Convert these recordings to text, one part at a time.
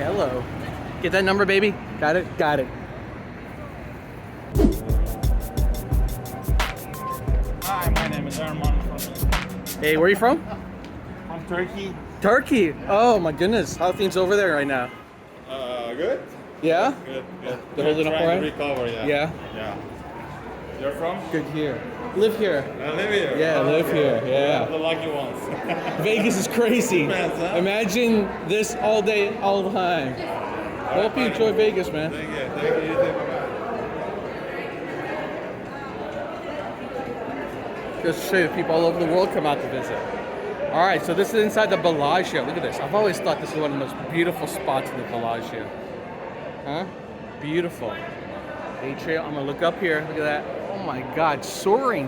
Hello. Get that number, baby? Got it? Got it. Hi, my name is Arman from Hey, where are you from? Turkey. Turkey. Oh my goodness. How are things over there right now? Good. Yeah? Good. Good. They're holding up Trying right? to recover. Yeah. Yeah? Yeah. You're from? Good here. Live here. I live here. Yeah, live here. Yeah. The lucky ones. Vegas is crazy. Depends, huh? Imagine this all day, all the time. I hope you enjoy Vegas, man. Thank you. Thank you. You too. Bye-bye. Just to show you, people all over the world come out to visit. All right, so this is inside the Bellagio. Look at this. I've always thought this is one of the most beautiful spots in the Bellagio. Huh? Beautiful. Atrium. I'm gonna look up here. Look at that. Oh my God, soaring.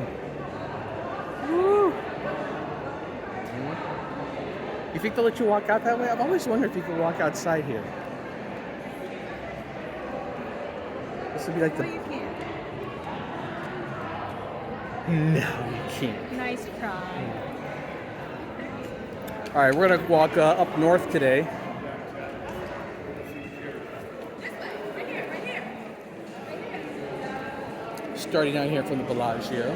Woo. You think they'll let you walk out that way? I've always wondered if you can walk outside here. This would be like the. No, you can't. No, you can't. Nice try. All right, we're gonna walk up north today. Starting out here from the Bellagio.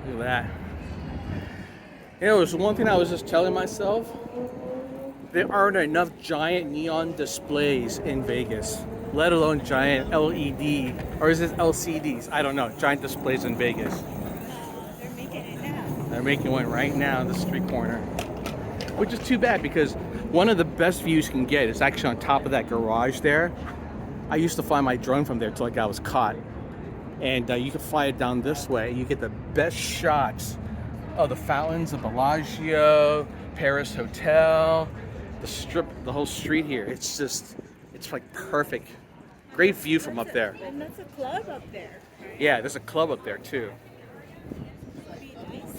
Look at that. You know, there's one thing I was just telling myself. There aren't enough giant neon displays in Vegas, let alone giant LED, or is it LCDs? I don't know, giant displays in Vegas. They're making it now. They're making one right now in the street corner, which is too bad because one of the best views you can get is actually on top of that garage there. I used to fly my drone from there till like I was caught. And you can fly it down this way. You get the best shots of the fountains, the Bellagio, Paris Hotel, the strip, the whole street here. It's just, it's like perfect. Great view from up there. And that's a club up there. Right? Yeah, there's a club up there too. It'd be nice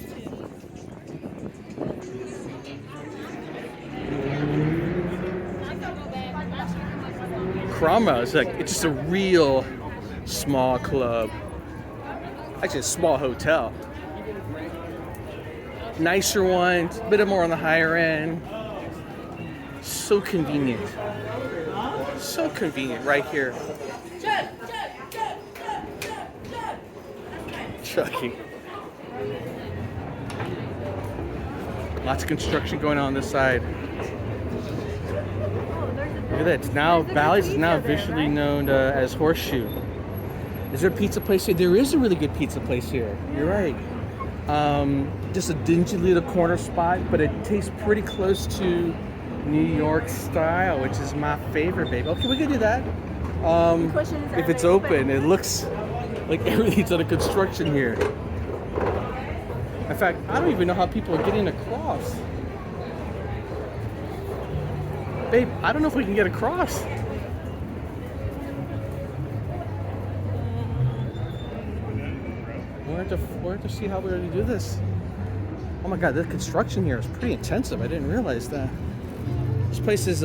to. Cromwell is like, it's just a real small club. Actually, a small hotel. Nicer ones, a bit more on the higher end. So convenient. So convenient right here. Chucky. Lots of construction going on this side. Look at that. It's now, Bally's is now officially known as Horseshoe. Is there a pizza place here? There is a really good pizza place here. You're right. Just a dingy little corner spot, but it tastes pretty close to New York style, which is my favorite, baby. Okay, we can do that. If it's open, it looks like everything's under construction here. In fact, I don't even know how people are getting across. Babe, I don't know if we can get across. We'll have to see how we're going to do this. Oh my God, the construction here is pretty intensive. I didn't realize that. This place is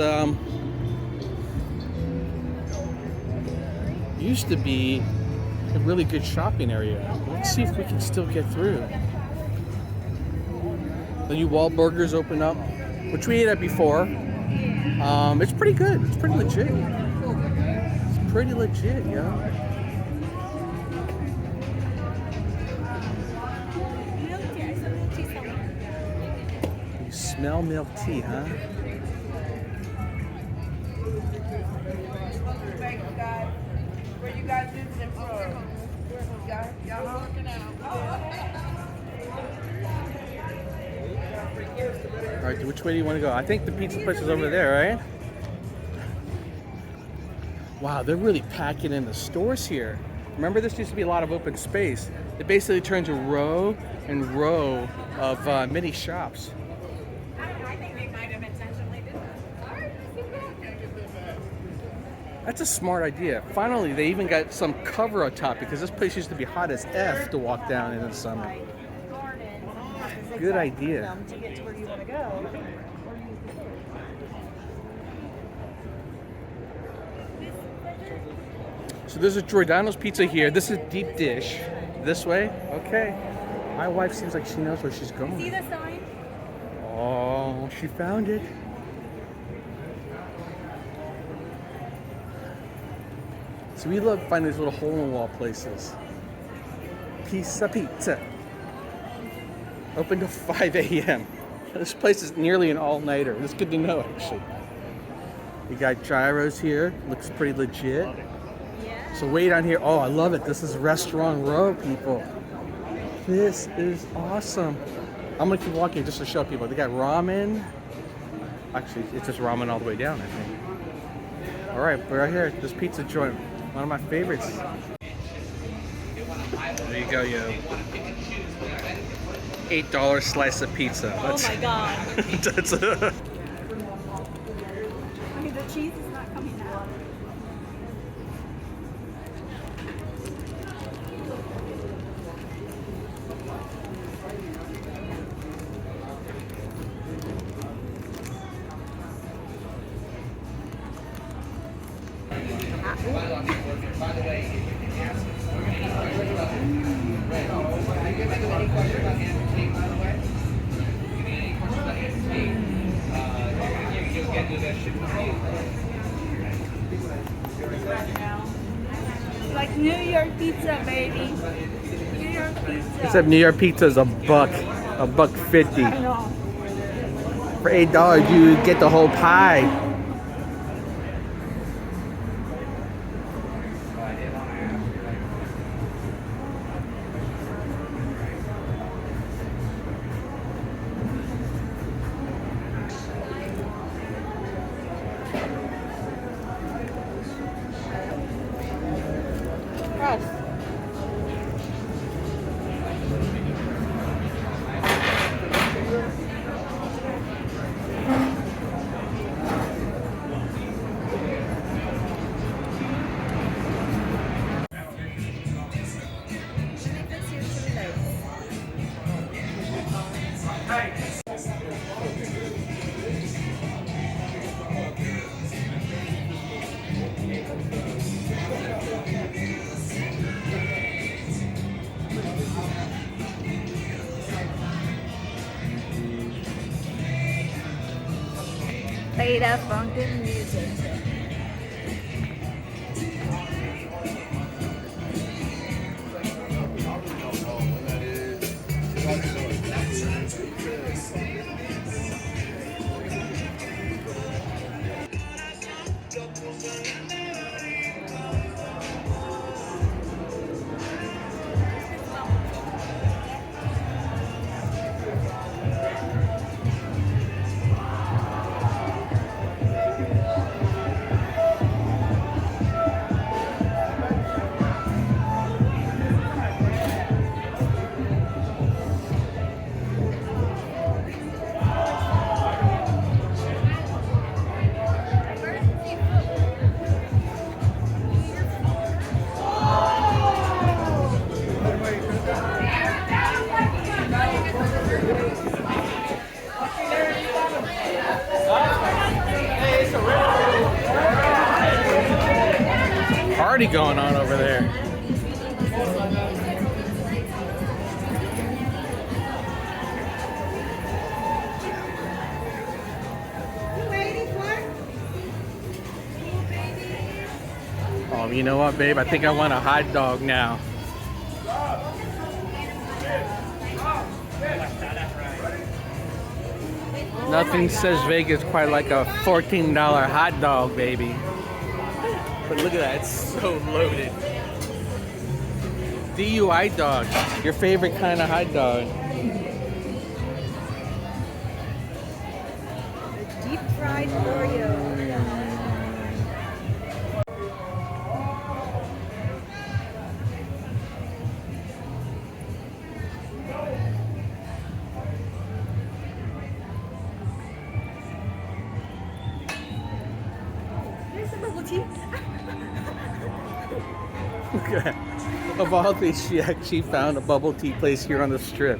used to be a really good shopping area. Let's see if we can still get through. The new Wahlburgers opened up, which we ate at before. It's pretty good. It's pretty legit. It's pretty legit, yo. You smell milk tea, huh? Where you guys visiting from? Y'all working out. All right, which way do you want to go? I think the pizza place is over there, right? Wow, they're really packing in the stores here. Remember, this used to be a lot of open space. It basically turns a row and row of mini shops. I think they might have intentionally did that. That's a smart idea. Finally, they even got some cover on top because this place used to be hot as F to walk down in the summer. Good idea. To get to where you want to go. So there's a Giordano's Pizza here. This is deep dish. This way? Okay. My wife seems like she knows where she's See going. the sign? Oh, she found it. So we love finding these little hole-in-the-wall places. Pizza. Open till 5 a.m. This place is nearly an all-nighter. It's good to know, actually. You got gyros here. Looks pretty legit. Yeah. So wait on here. Oh, I love it. This is Restaurant Row, people. This is awesome. I'm gonna keep walking just to show people. They got ramen. Actually, it's just ramen all the way down, I think. All right, we're right here. This pizza joint, one of my favorites. There you go, yo. $8 slice of pizza. Oh my god. That's I mean, the cheese is not coming out. Like New York pizza, baby. New York pizza. Except New York pizza is $1.50. I know. For $8, you get the whole pie. Play that funky music. Party going on over there. Oh, you know what, babe? I think I want a hot dog now. Nothing says Vegas quite like a $14 hot dog, baby. But look at that, it's so loaded. DUI dog, your favorite kind of hot dog. Deep fried Oreo. There's some bubble tea. Look at that. Of all things, she actually found a bubble tea place here on the strip.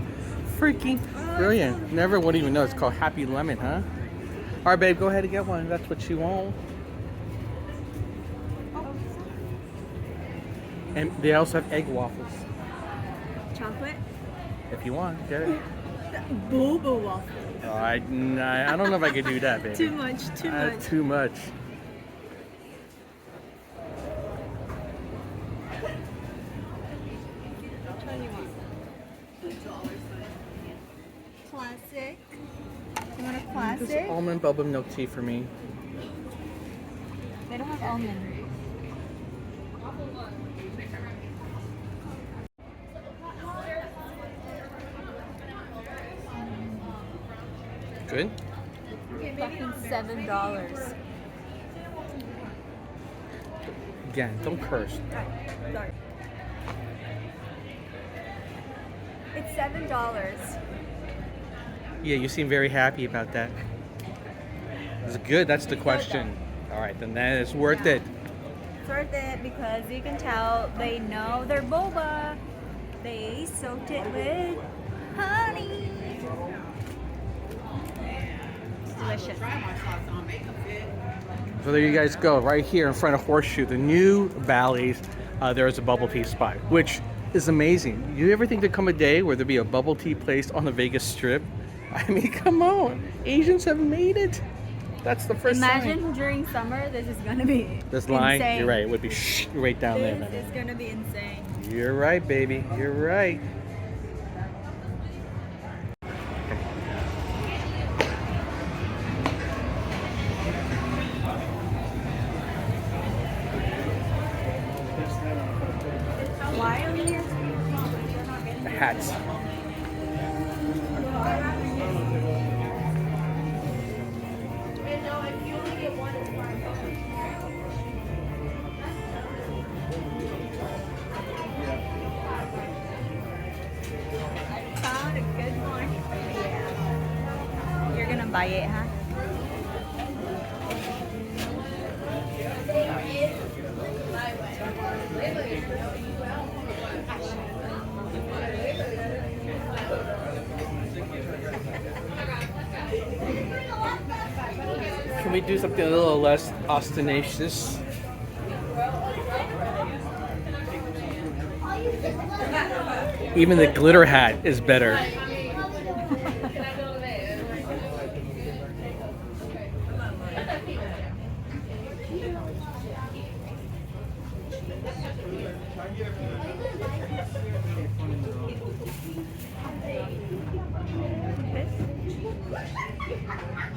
Freaking brilliant. Never would even know. It's called Happy Lemon, huh? All right, babe, go ahead and get one. That's what you want. And they also have egg waffles. Chocolate? If you want, get it. Boba waffle. Oh, I don't know if I could do that, baby. Too much, too much. Too much. Which one do you want? Classic. You want a Just classic? almond boba milk tea for me. They don't have almond. Good? Fucking $7. Again, don't curse. Sorry. It's $7. Yeah, you seem very happy about that. Is it good? That's the question. All right, then that is worth it. It's worth it because you can tell they know their boba. They soaked it with honey. It's delicious. So there you guys go, right here in front of Horseshoe, the new Bally's. There's a bubble tea spot, which is amazing. You ever think there'd come a day where there'd be a bubble tea place on the Vegas Strip? I mean, come on, Asians have made it. That's the first Imagine sign. during summer, this is gonna be This line, insane. you're right, it would be right down there. This is gonna be insane. You're right, baby. You're right. Why are we here? The hats. Found a good one. Yeah. You're gonna buy it, huh? Can we do something a little less ostentatious? Even the glitter hat is better.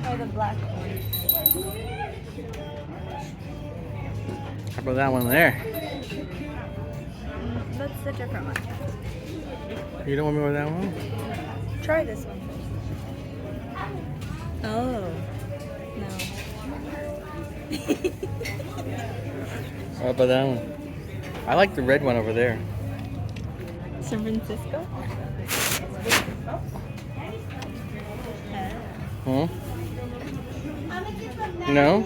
Or the black one. How about that one there? That's a different one. You don't want me with that one? Try this one. Oh. No. How about that one? I like the red one over there. San Francisco? Huh? No?